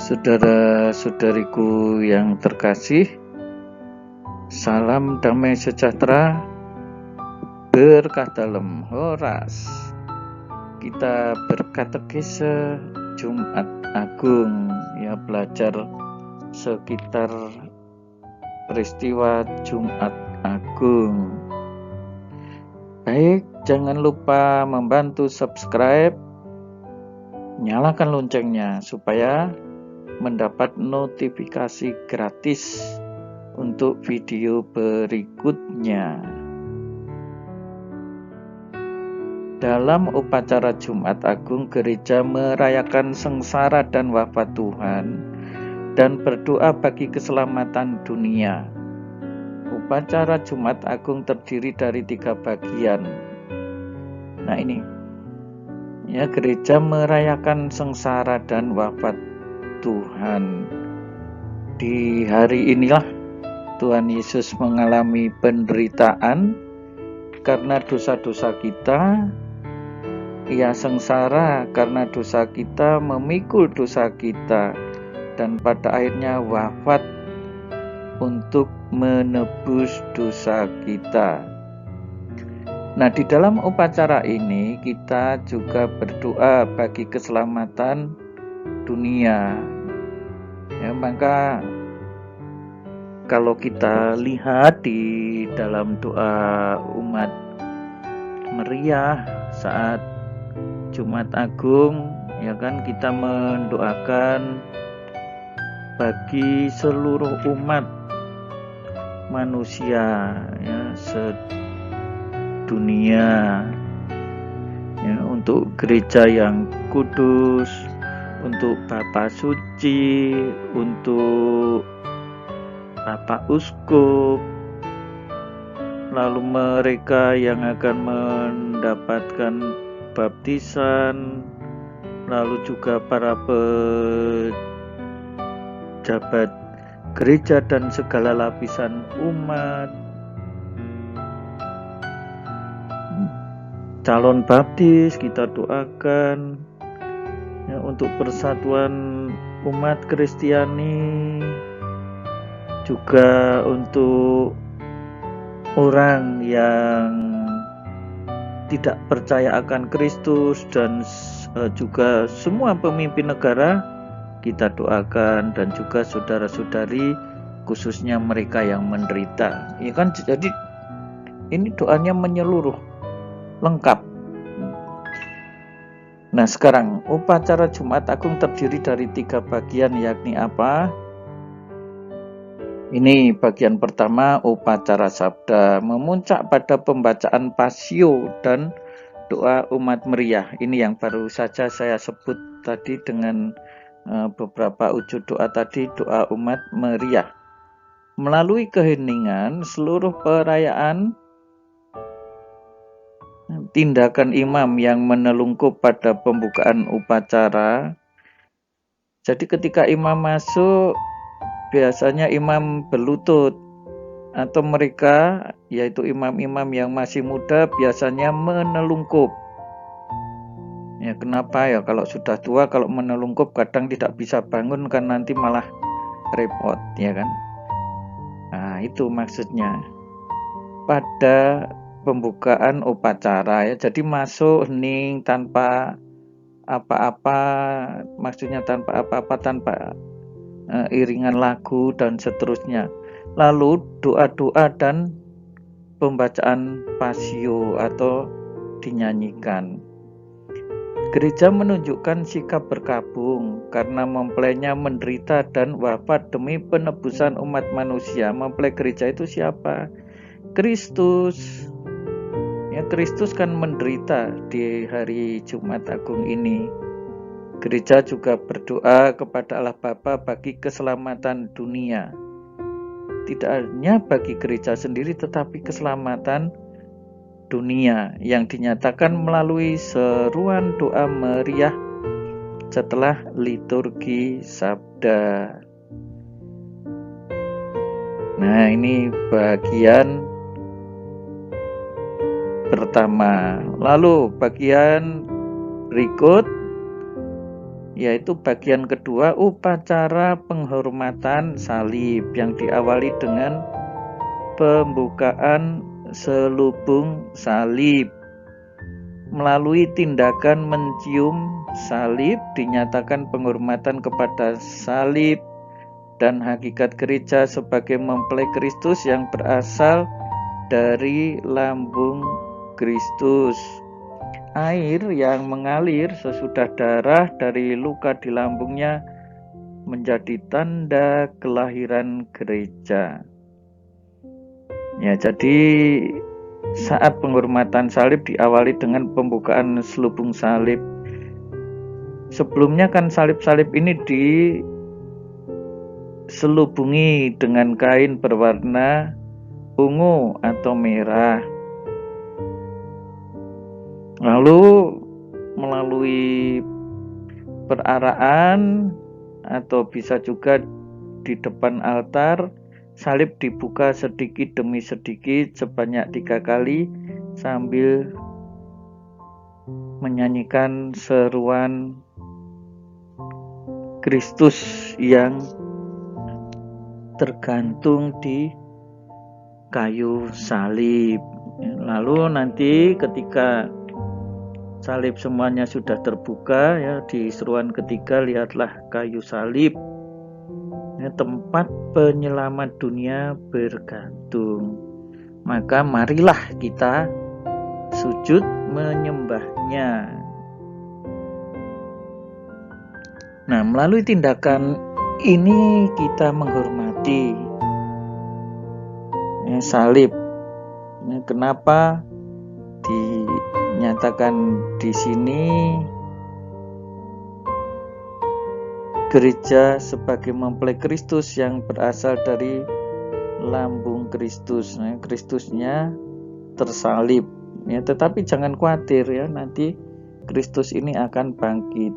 Saudara-saudariku yang terkasih, salam damai sejahtera, berkah dalam Horas. Kita berkatekese Jumat Agung, ya, belajar sekitar peristiwa Jumat Agung. Baik, jangan lupa membantu subscribe, nyalakan loncengnya supaya mendapat notifikasi gratis untuk video berikutnya. Dalam upacara Jumat Agung, gereja merayakan sengsara dan wafat Tuhan dan berdoa bagi keselamatan dunia. Upacara Jumat Agung terdiri dari 3 bagian. Nah ini, ya, gereja merayakan sengsara dan wafat Tuhan. Di hari inilah Tuhan Yesus mengalami penderitaan karena dosa-dosa kita. Ia sengsara karena dosa kita, memikul dosa kita, dan pada akhirnya wafat untuk menebus dosa kita. Nah, di dalam upacara ini kita juga berdoa bagi keselamatan dunia. Ya, maka kalau kita lihat di dalam doa umat meriah saat Jumat Agung, ya kan, kita mendoakan bagi seluruh umat manusia, ya, sedunia, ya, untuk gereja yang kudus, untuk Bapak Suci, untuk Bapak Uskup, lalu mereka yang akan mendapatkan baptisan, lalu juga para pejabat gereja dan segala lapisan umat, calon baptis kita doakan, ya, untuk persatuan umat Kristiani, juga untuk orang yang tidak percaya akan Kristus, dan juga semua pemimpin negara kita doakan, dan juga saudara-saudari, khususnya mereka yang menderita. Ya kan, jadi ini doanya menyeluruh, lengkap. Nah, sekarang upacara Jumat Agung terdiri dari 3 bagian, yakni apa? Ini bagian pertama, upacara sabda, memuncak pada pembacaan pasio dan doa umat meriah. Ini yang baru saja saya sebut tadi dengan beberapa wujud doa tadi, doa umat meriah. Melalui keheningan seluruh perayaan, tindakan imam yang menelungkup pada pembukaan upacara. Jadi ketika imam masuk, biasanya imam berlutut, atau mereka, yaitu imam-imam yang masih muda, biasanya menelungkup. Ya, kenapa ya? Kalau sudah tua, kalau menelungkup kadang tidak bisa bangun, kan nanti malah repot, ya kan? Nah, itu maksudnya pada pembukaan upacara, ya. Jadi masuk hening tanpa apa-apa, maksudnya tanpa apa-apa, tanpa iringan lagu dan seterusnya. Lalu doa-doa dan pembacaan pasio atau dinyanyikan. Gereja menunjukkan sikap berkabung karena mempelainya menderita dan wafat demi penebusan umat manusia. Mempelai gereja itu siapa? Kristus. Ya, Kristus kan menderita di hari Jumat Agung ini. Gereja juga berdoa kepada Allah Bapa bagi keselamatan dunia. Tidak hanya bagi gereja sendiri, tetapi keselamatan dunia yang dinyatakan melalui seruan doa meriah setelah liturgi sabda. Nah, ini bagian pertama. Lalu bagian berikut yaitu bagian kedua upacara penghormatan salib yang diawali dengan pembukaan selubung salib. Melalui tindakan mencium salib dinyatakan penghormatan kepada salib dan hakikat gereja sebagai mempelai Kristus yang berasal dari lambung Kristus. Air yang mengalir sesudah darah dari luka di lambungnya menjadi tanda kelahiran gereja. Ya, jadi saat penghormatan salib diawali dengan pembukaan selubung salib. Sebelumnya kan salib-salib ini diselubungi dengan kain berwarna ungu atau merah. Lalu melalui peraraan atau bisa juga di depan altar, salib dibuka sedikit demi sedikit sebanyak 3 kali sambil menyanyikan seruan Kristus yang tergantung di kayu salib. Lalu nanti ketika salib semuanya sudah terbuka, ya, di seruan ketiga lihatlah kayu salib, ya, tempat penyelamat dunia bergantung. Maka marilah kita sujud menyembahnya. Nah, melalui tindakan ini kita menghormati salib. Kenapa dinyatakan di sini gereja sebagai mempelai Kristus yang berasal dari lambung Kristus. Nah, Kristusnya tersalib. Ya, tetapi jangan khawatir ya, nanti Kristus ini akan bangkit.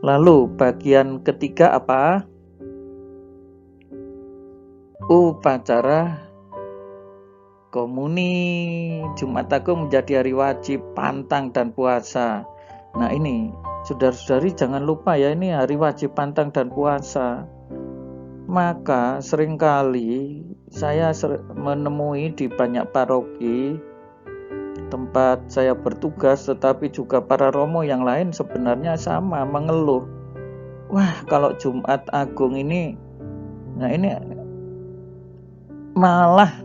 Lalu bagian ketiga apa? Upacara komuni. Jumat Agung menjadi hari wajib pantang dan puasa. Nah, ini saudara-saudari jangan lupa ya, ini hari wajib pantang dan puasa. Maka seringkali saya menemui di banyak paroki tempat saya bertugas, tetapi juga para romo yang lain sebenarnya sama mengeluh. Wah, kalau Jumat Agung ini, nah ini malah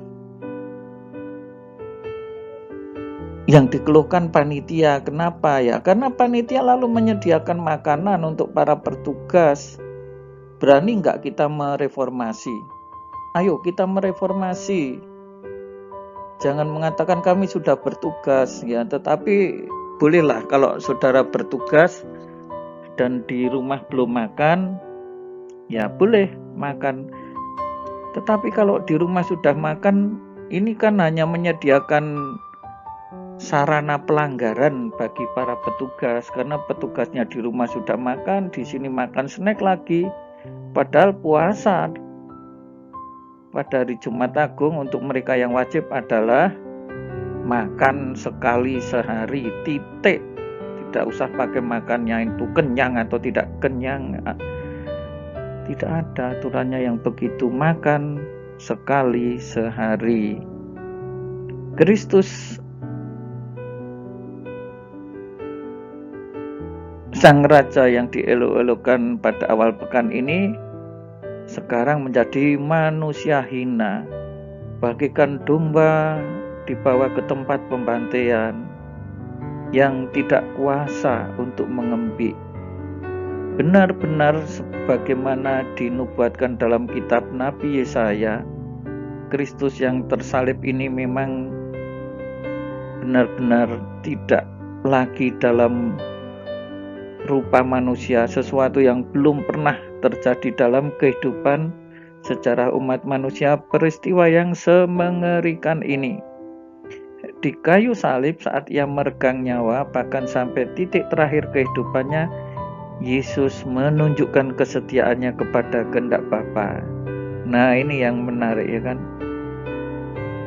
yang dikeluhkan panitia. Kenapa ya? Karena panitia lalu menyediakan makanan untuk para petugas. Berani nggak kita mereformasi? Ayo kita mereformasi. Jangan mengatakan kami sudah bertugas ya, tetapi bolehlah kalau saudara bertugas dan di rumah belum makan, ya boleh makan. Tetapi kalau di rumah sudah makan, ini kan hanya menyediakan sarana pelanggaran bagi para petugas, karena petugasnya di rumah sudah makan, di sini makan snack lagi, padahal puasa pada hari Jumat Agung untuk mereka yang wajib adalah makan sekali sehari, titik. Tidak usah pakai makannya itu kenyang atau tidak kenyang. Tidak ada aturannya yang begitu, makan sekali sehari. Kristus Sang Raja yang dielok-elokkan pada awal pekan ini sekarang menjadi manusia hina, bagaikan domba dibawa ke tempat pembantaian yang tidak kuasa untuk mengembik. Benar-benar sebagaimana dinubuatkan dalam kitab Nabi Yesaya, Kristus yang tersalib ini memang benar-benar tidak lagi dalam rupa manusia, sesuatu yang belum pernah terjadi dalam kehidupan sejarah umat manusia. Peristiwa yang semengerikan ini di kayu salib saat ia meregang nyawa, bahkan sampai titik terakhir kehidupannya, Yesus menunjukkan kesetiaannya kepada kehendak Bapa. Nah, ini yang menarik ya kan.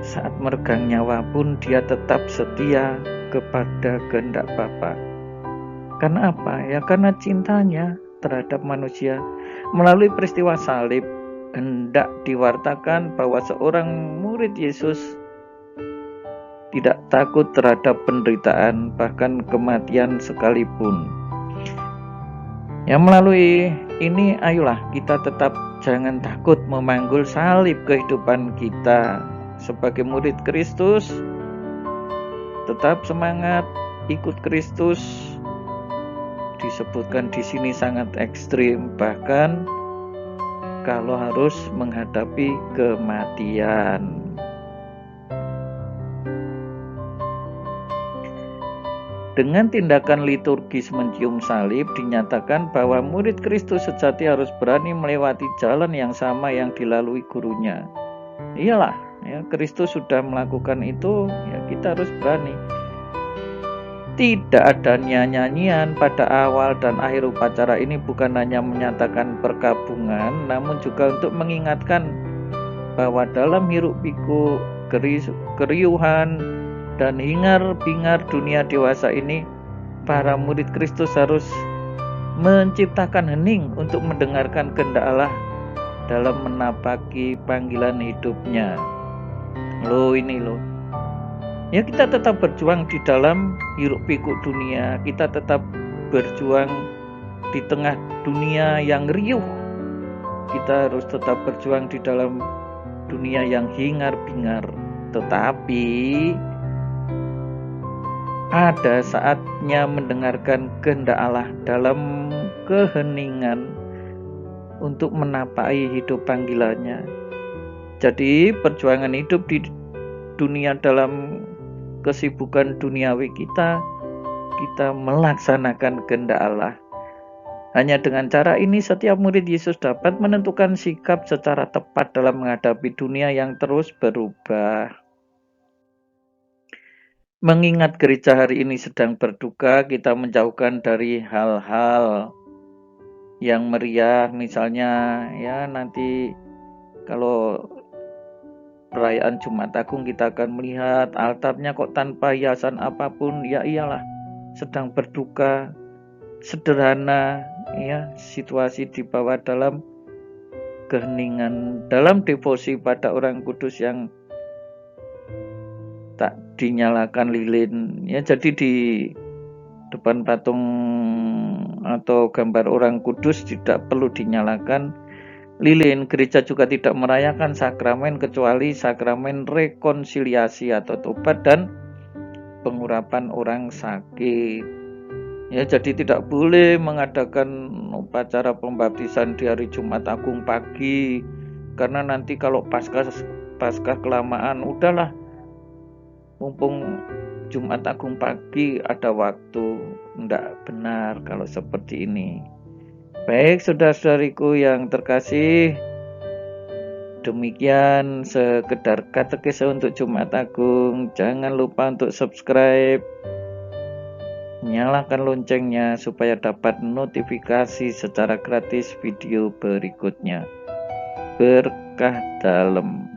Saat meregang nyawa pun dia tetap setia kepada kehendak Bapa. Karena apa? Ya karena cintanya terhadap manusia. Melalui peristiwa salib, hendak diwartakan bahwa seorang murid Yesus tidak takut terhadap penderitaan, bahkan kematian sekalipun. Ya melalui ini ayolah kita tetap jangan takut memanggul salib kehidupan kita sebagai murid Kristus. Tetap semangat ikut Kristus. Disebutkan di sini sangat ekstrim, bahkan kalau harus menghadapi kematian. Dengan tindakan liturgis mencium salib, dinyatakan bahwa murid Kristus sejati harus berani melewati jalan yang sama yang dilalui gurunya. Iyalah, ya, Kristus sudah melakukan itu, ya kita harus berani. Tidak ada nyanyian pada awal dan akhir upacara ini bukan hanya menyatakan perkabungan, namun juga untuk mengingatkan bahwa dalam hiruk pikuk, keriuhan, dan hingar-bingar dunia dewasa ini, para murid Kristus harus menciptakan hening untuk mendengarkan kehendak Allah dalam menapaki panggilan hidupnya. Ini loh. Ya kita tetap berjuang di dalam hiruk pikuk dunia, kita tetap berjuang di tengah dunia yang riuh. Kita harus tetap berjuang di dalam dunia yang hingar-bingar. Tetapi ada saatnya mendengarkan kehendak Allah dalam keheningan untuk menapai hidup panggilannya. Jadi perjuangan hidup di dunia dalam kesibukan duniawi kita melaksanakan kehendak Allah. Hanya dengan cara ini setiap murid Yesus dapat menentukan sikap secara tepat dalam menghadapi dunia yang terus berubah. Mengingat gereja hari ini sedang berduka, kita menjauhkan dari hal-hal yang meriah, misalnya ya nanti kalau perayaan Jumat Agung kita akan melihat altarnya kok tanpa hiasan apapun. Ya iyalah, sedang berduka, sederhana, ya situasi dibawa dalam keheningan, dalam devosi pada orang kudus yang tak dinyalakan lilin. Ya jadi di depan patung atau gambar orang kudus tidak perlu dinyalakan lilin. Gereja juga tidak merayakan sakramen kecuali sakramen rekonsiliasi atau tobat dan pengurapan orang sakit. Ya, jadi tidak boleh mengadakan upacara pembaptisan di hari Jumat Agung pagi, karena nanti kalau Paskah kelamaan, udahlah, mumpung Jumat Agung pagi ada waktu. Tidak benar kalau seperti ini. Baik, saudara-saudariku yang terkasih, demikian sekedar katekese untuk Jumat Agung. Jangan lupa untuk subscribe, nyalakan loncengnya supaya dapat notifikasi secara gratis video berikutnya. Berkah dalam.